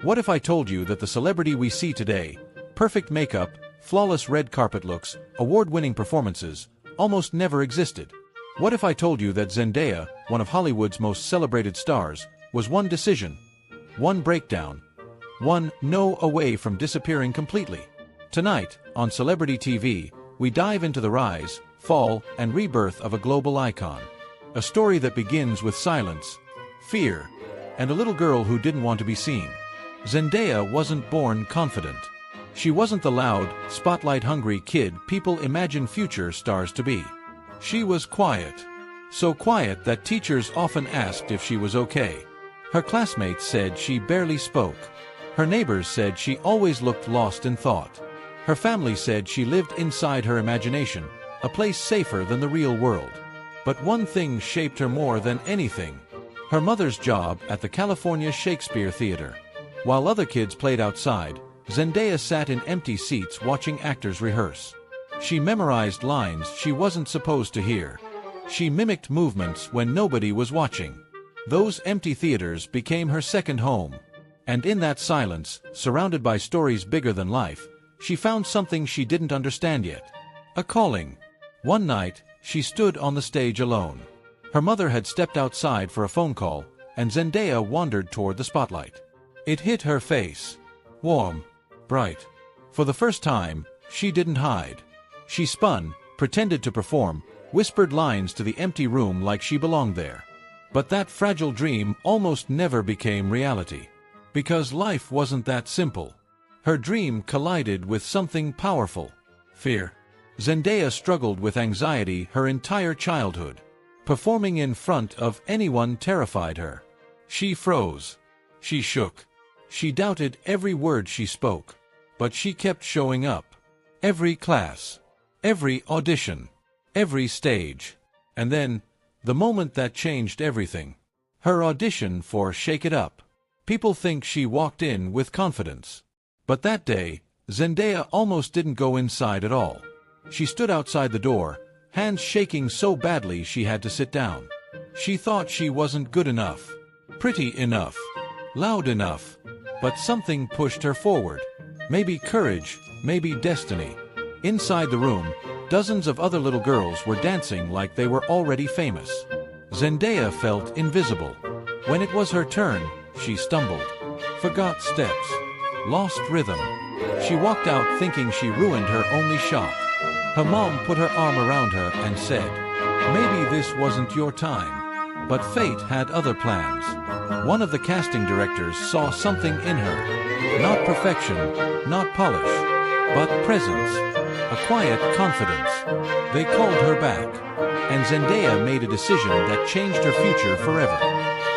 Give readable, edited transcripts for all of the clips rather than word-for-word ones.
What if I told you that the celebrity we see today, perfect makeup, flawless red carpet looks, award-winning performances, almost never existed? What if I told you that Zendaya, one of Hollywood's most celebrated stars, was one decision, one breakdown, one no away from disappearing completely? Tonight, on Celebrity TV, we dive into the rise, fall, and rebirth of a global icon. A story that begins with silence, fear, and a little girl who didn't want to be seen. Zendaya wasn't born confident. She wasn't the loud, spotlight-hungry kid people imagine future stars to be. She was quiet. So quiet that teachers often asked if she was okay. Her classmates said she barely spoke. Her neighbors said she always looked lost in thought. Her family said she lived inside her imagination, a place safer than the real world. But one thing shaped her more than anything: her mother's job at the California Shakespeare Theater. While other kids played outside, Zendaya sat in empty seats watching actors rehearse. She memorized lines she wasn't supposed to hear. She mimicked movements when nobody was watching. Those empty theaters became her second home. And in that silence, surrounded by stories bigger than life, she found something she didn't understand yet: a calling. One night, she stood on the stage alone. Her mother had stepped outside for a phone call, and Zendaya wandered toward the spotlight. It hit her face. Warm. Bright. For the first time, she didn't hide. She spun, pretended to perform, whispered lines to the empty room like she belonged there. But that fragile dream almost never became reality. Because life wasn't that simple. Her dream collided with something powerful: fear. Zendaya struggled with anxiety her entire childhood. Performing in front of anyone terrified her. She froze. She shook. She doubted every word she spoke. But she kept showing up. Every class. Every audition. Every stage. And then, the moment that changed everything. Her audition for Shake It Up. People think she walked in with confidence. But that day, Zendaya almost didn't go inside at all. She stood outside the door, hands shaking so badly she had to sit down. She thought she wasn't good enough, pretty enough, loud enough. But something pushed her forward. Maybe courage, maybe destiny. Inside the room, dozens of other little girls were dancing like they were already famous. Zendaya felt invisible. When it was her turn, she stumbled, forgot steps, lost rhythm. She walked out thinking she ruined her only shot. Her mom put her arm around her and said, "Maybe this wasn't your time." But fate had other plans. One of the casting directors saw something in her. Not perfection, not polish, but presence. A quiet confidence. They called her back. And Zendaya made a decision that changed her future forever.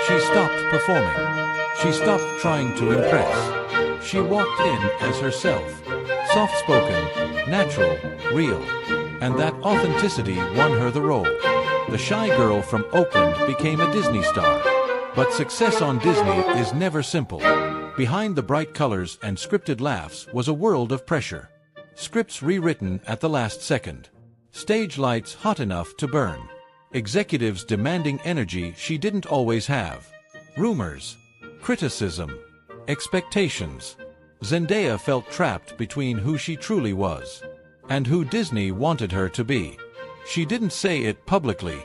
She stopped performing. She stopped trying to impress. She walked in as herself. Soft-spoken, natural, real. And that authenticity won her the role. The shy girl from Oakland became a Disney star. But success on Disney is never simple. Behind the bright colors and scripted laughs was a world of pressure. Scripts rewritten at the last second. Stage lights hot enough to burn. Executives demanding energy she didn't always have. Rumors. Criticism. Expectations. Zendaya felt trapped between who she truly was and who Disney wanted her to be. She didn't say it publicly,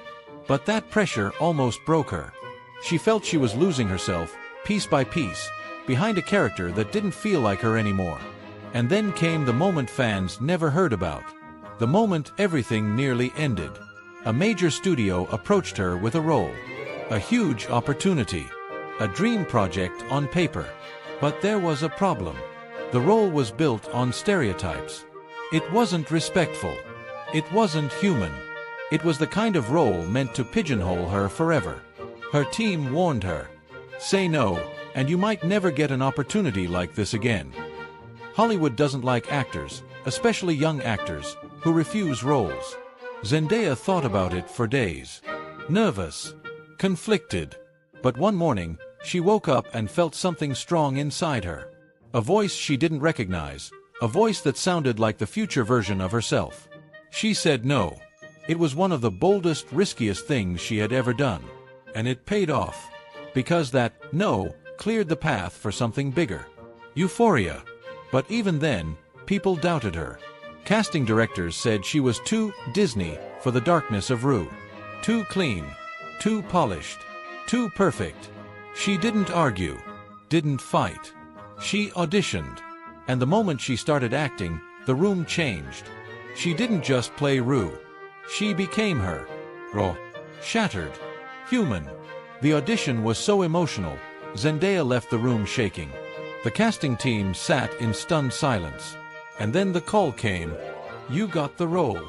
but that pressure almost broke her. She felt she was losing herself, piece by piece, behind a character that didn't feel like her anymore. And then came the moment fans never heard about. The moment everything nearly ended. A major studio approached her with a role. A huge opportunity. A dream project on paper. But there was a problem. The role was built on stereotypes. It wasn't respectful. It wasn't human. It was the kind of role meant to pigeonhole her forever. Her team warned her. Say no, and you might never get an opportunity like this again. Hollywood doesn't like actors, especially young actors, who refuse roles. Zendaya thought about it for days. Nervous. Conflicted. But one morning, she woke up and felt something strong inside her. A voice she didn't recognize. A voice that sounded like the future version of herself. She said no. It was one of the boldest, riskiest things she had ever done. And it paid off. Because that no cleared the path for something bigger. Euphoria. But even then, people doubted her. Casting directors said she was too Disney for the darkness of Rue. Too clean, too polished, too perfect. She didn't argue, didn't fight. She auditioned. And the moment she started acting, the room changed. She didn't just play Rue. She became her. Raw, shattered, human. The audition was so emotional, Zendaya left the room shaking. The casting team sat in stunned silence. And then the call came. You got the role.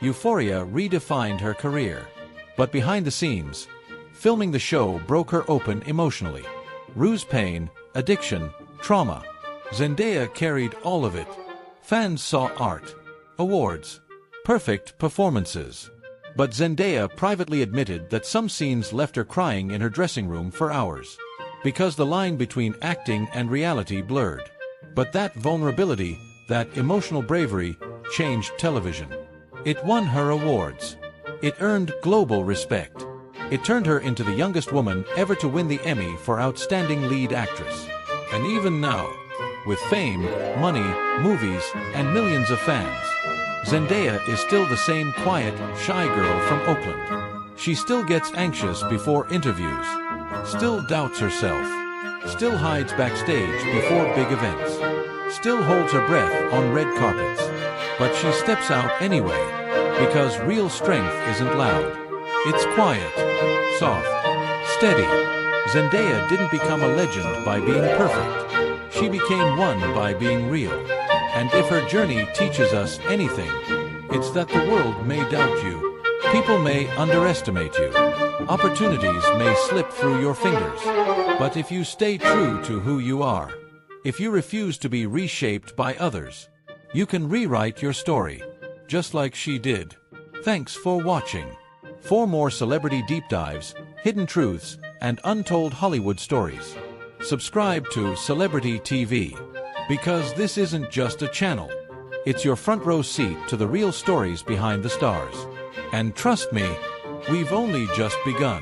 Euphoria redefined her career. But behind the scenes, filming the show broke her open emotionally. Rue's pain, addiction, trauma. Zendaya carried all of it. Fans saw art, awards, perfect performances. But Zendaya privately admitted that some scenes left her crying in her dressing room for hours. Because the line between acting and reality blurred. But that vulnerability, that emotional bravery, changed television. It won her awards. It earned global respect. It turned her into the youngest woman ever to win the Emmy for Outstanding Lead Actress. And even now, with fame, money, movies, and millions of fans, Zendaya is still the same quiet, shy girl from Oakland. She still gets anxious before interviews, still doubts herself, still hides backstage before big events, still holds her breath on red carpets. But she steps out anyway, because real strength isn't loud. It's quiet, soft, steady. Zendaya didn't become a legend by being perfect. She became one by being real. And if her journey teaches us anything, it's that the world may doubt you. People may underestimate you. Opportunities may slip through your fingers. But if you stay true to who you are, if you refuse to be reshaped by others, you can rewrite your story, just like she did. Thanks for watching. For more celebrity deep dives, hidden truths, and untold Hollywood stories, subscribe to Celebrity TV. Because this isn't just a channel. It's your front row seat to the real stories behind the stars. And trust me, we've only just begun.